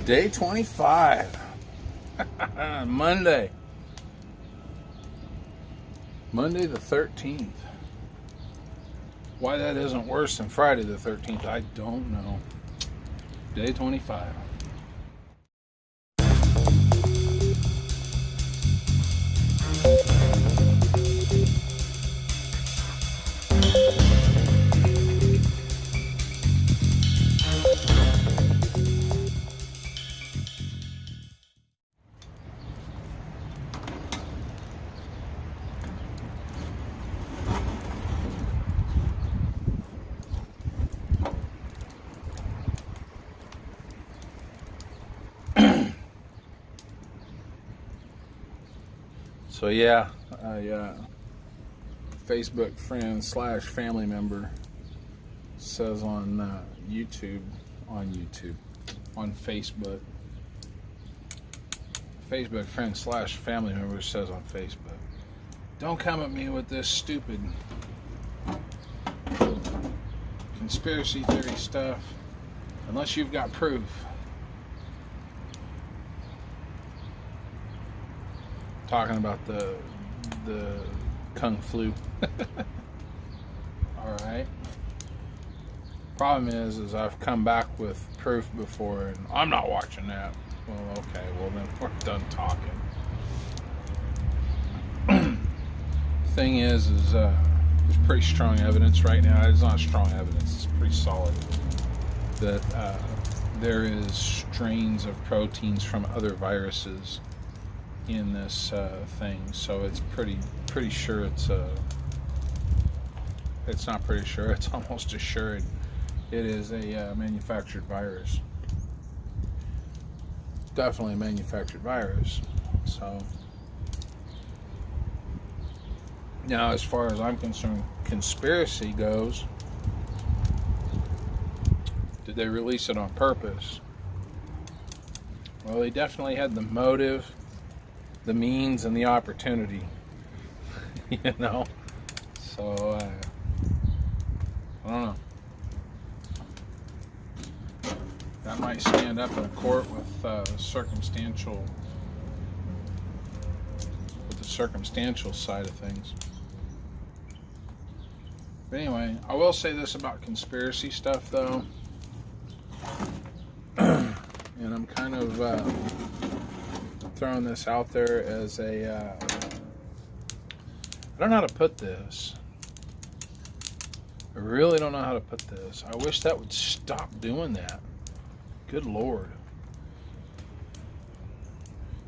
Day 25. Monday. Monday the 13th. Why that isn't worse than Friday the 13th, I don't know. Day 25. So yeah, a Facebook friend / family member says on Facebook. Facebook friend / family member says on Facebook, "Don't come at me with this stupid conspiracy theory stuff unless you've got proof." Talking about the Kung Flu. Alright. Problem is I've come back with proof before and I'm not watching that. Well, okay, well then we're done talking. Thing is there's pretty strong evidence right now. It's not strong evidence, it's pretty solid that there is strains of proteins from other viruses in this thing, so it's pretty sure it's not pretty sure, it's almost assured it is a manufactured virus. Definitely a manufactured virus. So now, as far as I'm concerned, conspiracy goes, did they release it on purpose? Well, they definitely had the motive, the means, and the opportunity. You know? So, I don't know. That might stand up in court with the circumstantial side of things. But anyway, I will say this about conspiracy stuff, though. And I'm kind of throwing this out there as I don't know how to put this. I really don't know how to put this. I wish that would stop doing that. Good Lord.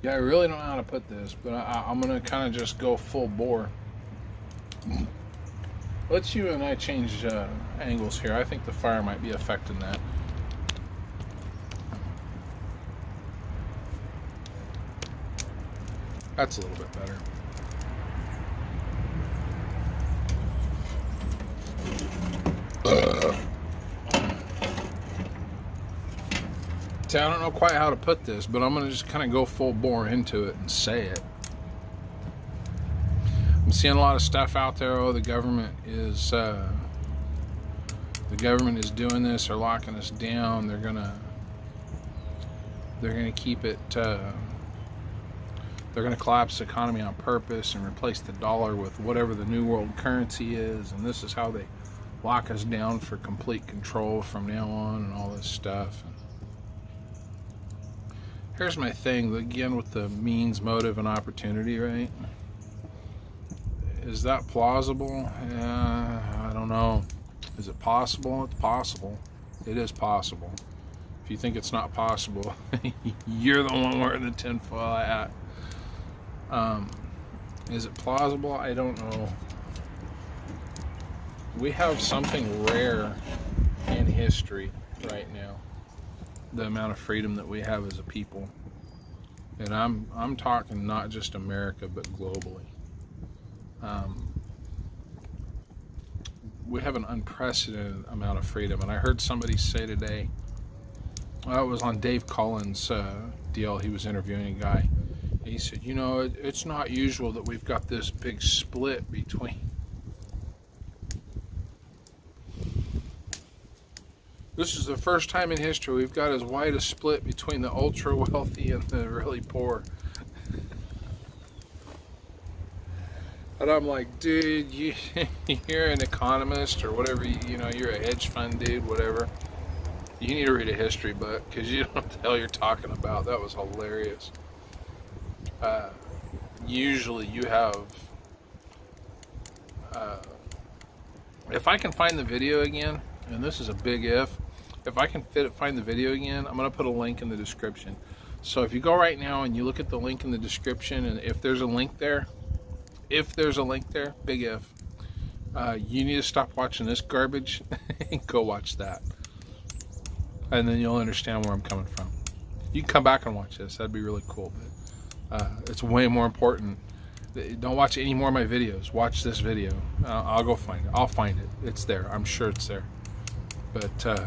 Yeah, I really don't know how to put this, but I'm going to kind of just go full bore. Let's you and I change angles here. I think the fire might be affecting that. That's a little bit better. See, I don't know quite how to put this, but I'm going to just kind of go full bore into it and say it. I'm seeing a lot of stuff out there. Oh, the government is doing this. They're locking us down. They're gonna keep it. They're gonna collapse the economy on purpose and replace the dollar with whatever the new world currency is. And this is how they lock us down for complete control from now on, and all this stuff. Here's my thing, again, with the means, motive, and opportunity, right? Is that plausible? I don't know. Is it possible? It's possible. It is possible. If you think it's not possible, you're the one wearing the tinfoil hat. Is it plausible? I don't know. We have something rare in history right now. The amount of freedom that we have as a people, and I'm talking not just America but globally. We have an unprecedented amount of freedom, and I heard somebody say today, well, it was on Dave Collins' deal. He was interviewing a guy. He said, you know, it's not usual that we've got this big split between This is the first time in history we've got as wide a split between the ultra wealthy and the really poor. And I'm like, dude, you're an economist or whatever, you know, you're a hedge fund dude, whatever. You need to read a history book because you don't know what the hell you're talking about. That was hilarious. Usually you have, if I can find the video again, and this is a big if I can find the video again, I'm going to put a link in the description. So if you go right now and you look at the link in the description, and if there's a link there, big if, you need to stop watching this garbage and go watch that. And then you'll understand where I'm coming from. You can come back and watch this. That'd be really cool. But it's way more important. Don't watch any more of my videos. Watch this video. I'll go find it. I'll find it. It's there. I'm sure it's there. But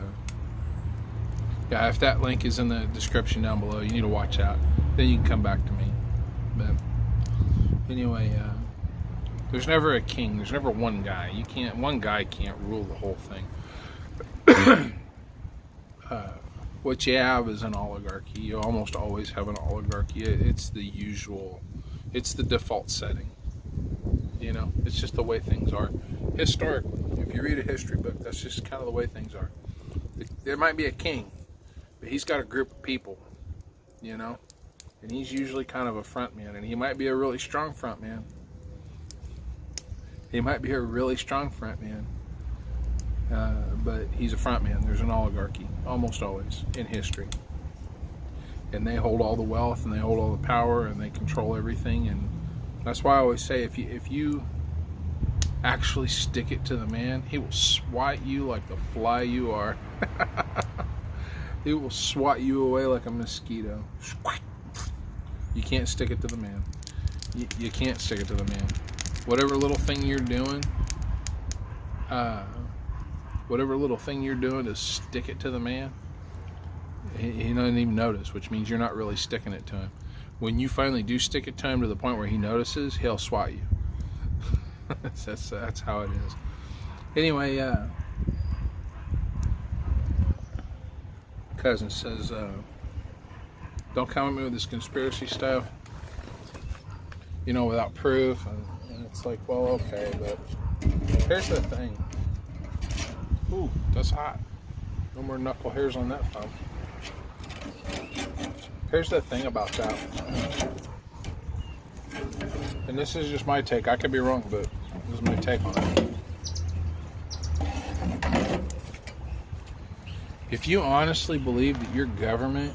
yeah, if that link is in the description down below, you need to watch out. Then you can come back to me. But anyway, there's never a king. There's never one guy. One guy can't rule the whole thing. What you have is an oligarchy. You almost always have an oligarchy. It's the usual. It's the default setting. You know, it's just the way things are. Historically, if you read a history book, that's just kind of the way things are. There might be a king, but he's got a group of people, you know, and he's usually kind of a front man, and he might be a really strong front man. But he's a front man. There's an oligarchy, almost always, in history. And they hold all the wealth, and they hold all the power, and they control everything. And that's why I always say, if you actually stick it to the man, he will swat you like the fly you are. He will swat you away like a mosquito. You can't stick it to the man. You can't stick it to the man. Whatever little thing you're doing, to stick it to the man, he doesn't even notice, which means you're not really sticking it to him. When you finally do stick it to him to the point where he notices, he'll swat you. That's how it is. Anyway, cousin says, don't come at me with this conspiracy stuff, you know, without proof. And it's like, well, okay, but here's the thing. Ooh, that's hot. No more knuckle hairs on that thumb. Here's the thing about that. And this is just my take. I could be wrong, but this is my take on it. If you honestly believe that your government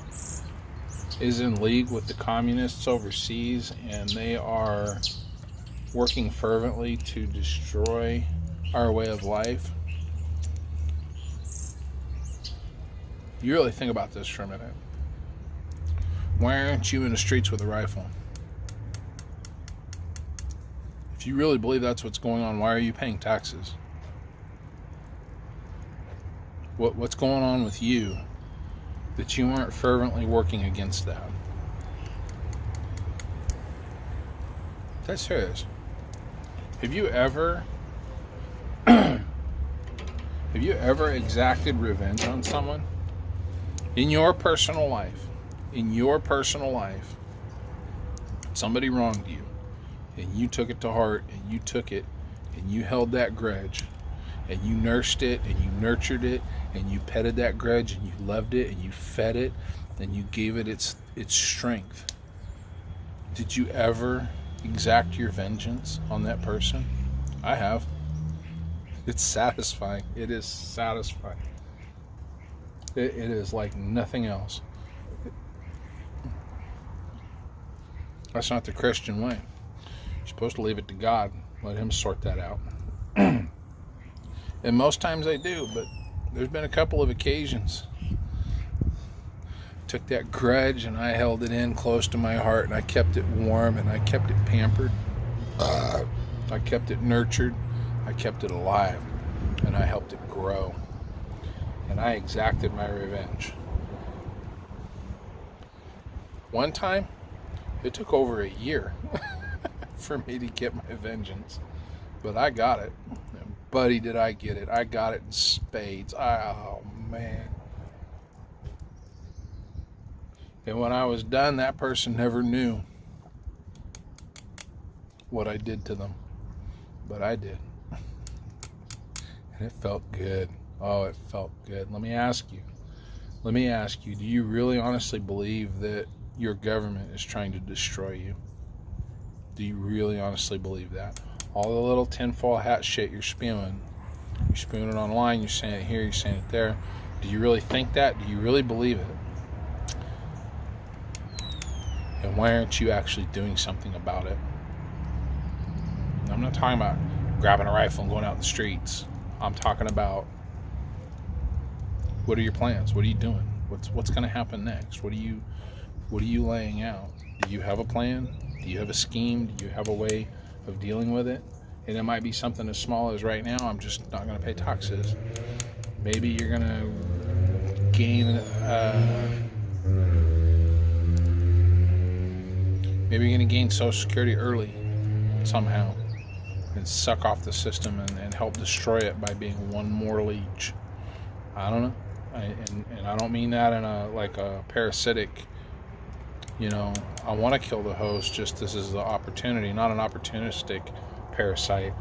is in league with the communists overseas and they are working fervently to destroy our way of life, you really think about this for a minute. Why aren't you in the streets with a rifle? If you really believe that's what's going on, why are you paying taxes? What's going on with you that you aren't fervently working against that? That's serious. Have you ever exacted revenge on someone? In your personal life, somebody wronged you, and you took it to heart, and you took it, and you held that grudge, and you nursed it, and you nurtured it, and you petted that grudge, and you loved it, and you fed it, and you gave it its strength. Did you ever exact your vengeance on that person? I have. It's satisfying. It is satisfying. It is like nothing else. That's not the Christian way. You're supposed to leave it to God. Let Him sort that out. And most times I do, but there's been a couple of occasions. Took that grudge and I held it in close to my heart, and I kept it warm, and I kept it pampered. I kept it nurtured. I kept it alive, and I helped it grow. And I exacted my revenge. One time, it took over a year for me to get my vengeance. But I got it. And buddy, did I get it. I got it in spades. Oh, man. And when I was done, that person never knew what I did to them. But I did. And it felt good. Oh, it felt good. Let me ask you, do you really honestly believe that your government is trying to destroy you? Do you really honestly believe that? All the little tinfoil hat shit you're spewing it online, you're saying it here, you're saying it there. Do you really think that? Do you really believe it? And why aren't you actually doing something about it? I'm not talking about grabbing a rifle and going out in the streets. I'm talking about, what are your plans? What are you doing? What's going to happen next? What are you laying out? Do you have a plan? Do you have a scheme? Do you have a way of dealing with it? And it might be something as small as, right now, I'm just not going to pay taxes. Maybe you're going to gain Social Security early somehow and suck off the system and help destroy it by being one more leech. I don't know. And I don't mean that in a parasitic, I want to kill the host, just this is the opportunity, not an opportunistic parasite,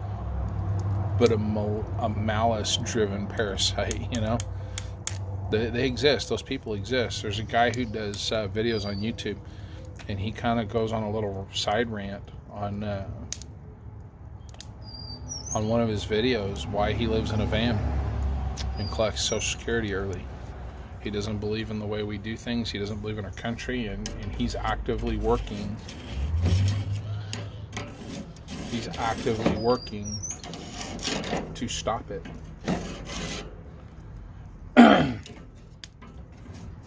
but a malice-driven parasite, They exist. Those people exist. There's a guy who does videos on YouTube, and he kind of goes on a little side rant on one of his videos why he lives in a van and collects Social Security early. He doesn't believe in the way we do things. He doesn't believe in our country, and he's actively working. He's actively working to stop it.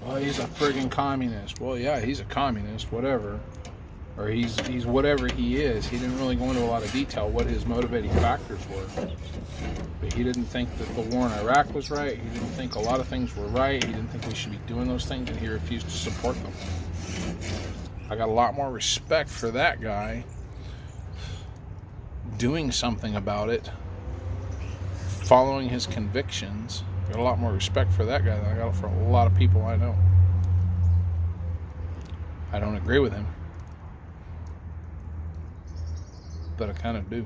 Well, he's a friggin' communist. Well, yeah, he's a communist, whatever. Or he's whatever he is. He didn't really go into a lot of detail what his motivating factors were. But he didn't think that the war in Iraq was right. He didn't think a lot of things were right. He didn't think we should be doing those things, and he refused to support them. I got a lot more respect for that guy doing something about it, following his convictions. I got a lot more respect for that guy than I got for a lot of people I know. I don't agree with him, but I kind of do.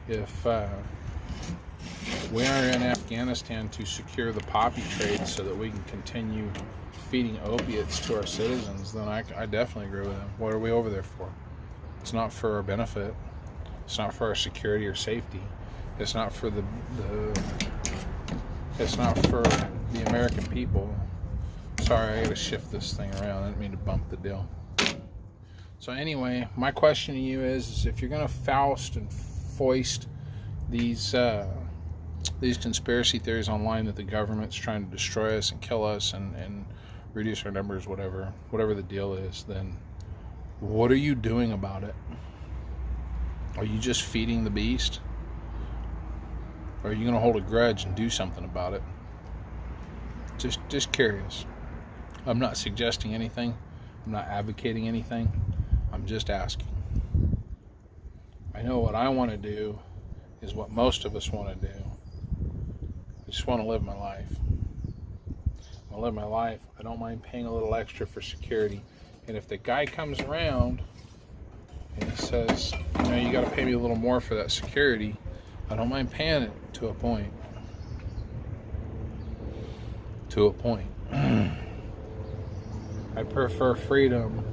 If we are in Afghanistan to secure the poppy trade so that we can continue feeding opiates to our citizens, then I definitely agree with him. What are we over there for? It's not for our benefit. It's not for our security or safety. It's not for it's not for the American people. Sorry, I gotta shift this thing around. I didn't mean to bump the deal. So anyway, my question to you is if you're gonna foist and foist these conspiracy theories online that the government's trying to destroy us and kill us and reduce our numbers, whatever the deal is, then what are you doing about it? Are you just feeding the beast? Or are you going to hold a grudge and do something about it? Just curious. I'm not suggesting anything. I'm not advocating anything. I'm just asking. I know what I want to do is what most of us want to do. I just want to live my life. I want to live my life. I don't mind paying a little extra for security. And if the guy comes around and he says, you got to pay me a little more for that security, I don't mind paying it to a point. I prefer freedom.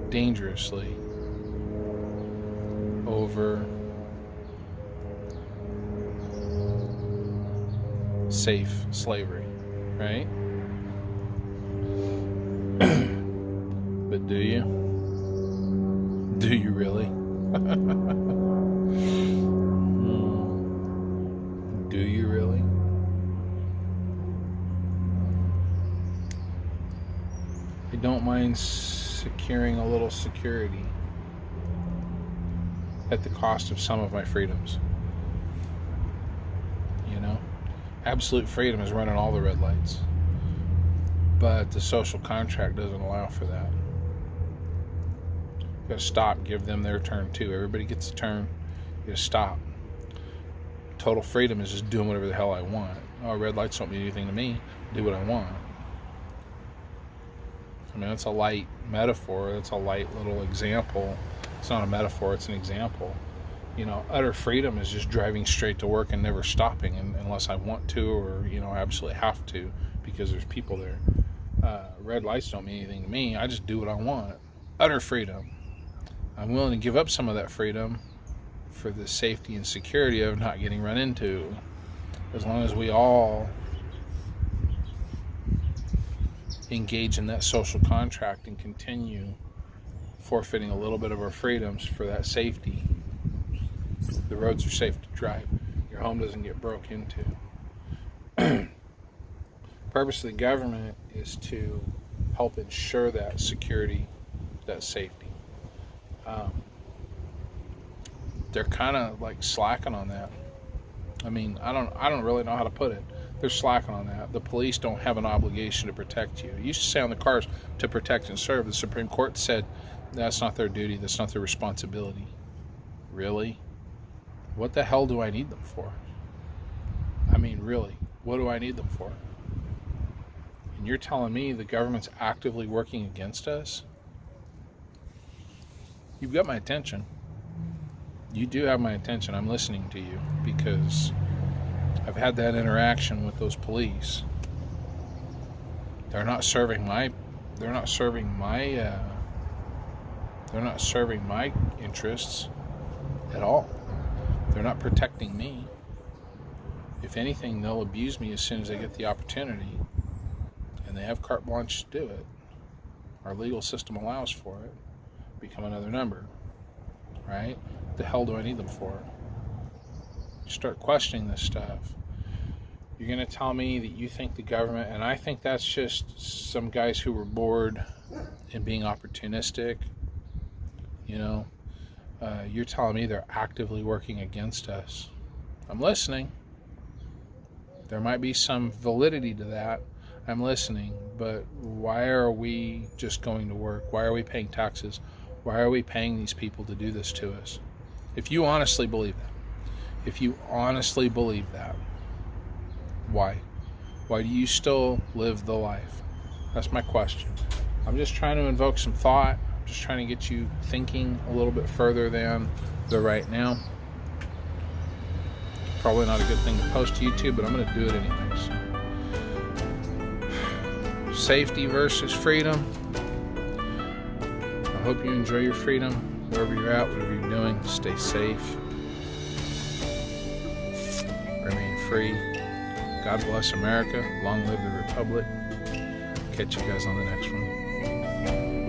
Dangerously over safe slavery, right? But do you? Do you really? Do you really? I don't mind securing a little security at the cost of some of my freedoms. Absolute freedom is running all the red lights. But the social contract doesn't allow for that. You gotta stop, give them their turn too. Everybody gets a turn. You gotta stop. Total freedom is just doing whatever the hell I want. Oh, red lights don't mean anything to me. Do what I want. I mean, that's a light metaphor. That's a light little example. It's not a metaphor, it's an example. Utter freedom is just driving straight to work and never stopping unless I want to, or, absolutely have to, because there's people there. Red lights don't mean anything to me. I just do what I want. Utter freedom. I'm willing to give up some of that freedom for the safety and security of not getting run into. As long as we all engage in that social contract and continue forfeiting a little bit of our freedoms for that safety, the roads are safe to drive. Your home doesn't get broke into. Purpose of the government is to help ensure that security, that safety. They're kind of like slacking on that. I mean, I don't really know how to put it. They're slacking on that. The police don't have an obligation to protect you. It used to say on the cars to protect and serve. The Supreme Court said that's not their duty. That's not their responsibility. Really? What the hell do I need them for? I mean, really, what do I need them for? And you're telling me the government's actively working against us? You've got my attention. You do have my attention. I'm listening to you because I've had that interaction with those police. They're not serving my interests at all. They're not protecting me. If anything, they'll abuse me as soon as they get the opportunity, and they have carte blanche to do it. Our legal system allows for it. Become another number, right? What the hell do I need them for? You start questioning this stuff. You're going to tell me that you think the government, and I think that's just some guys who were bored and being opportunistic, you're telling me they're actively working against us. I'm listening. There might be some validity to that. I'm listening, but why are we just going to work? Why are we paying taxes? Why are we paying these people to do this to us? If you honestly believe that, why? Why do you still live the life? That's my question. I'm just trying to invoke some thought. I'm just trying to get you thinking a little bit further than the right now. Probably not a good thing to post to YouTube, but I'm going to do it anyways. Safety versus freedom. I hope you enjoy your freedom. Wherever you're at, whatever you're doing, stay safe. Remain free. God bless America. Long live the Republic. Catch you guys on the next one.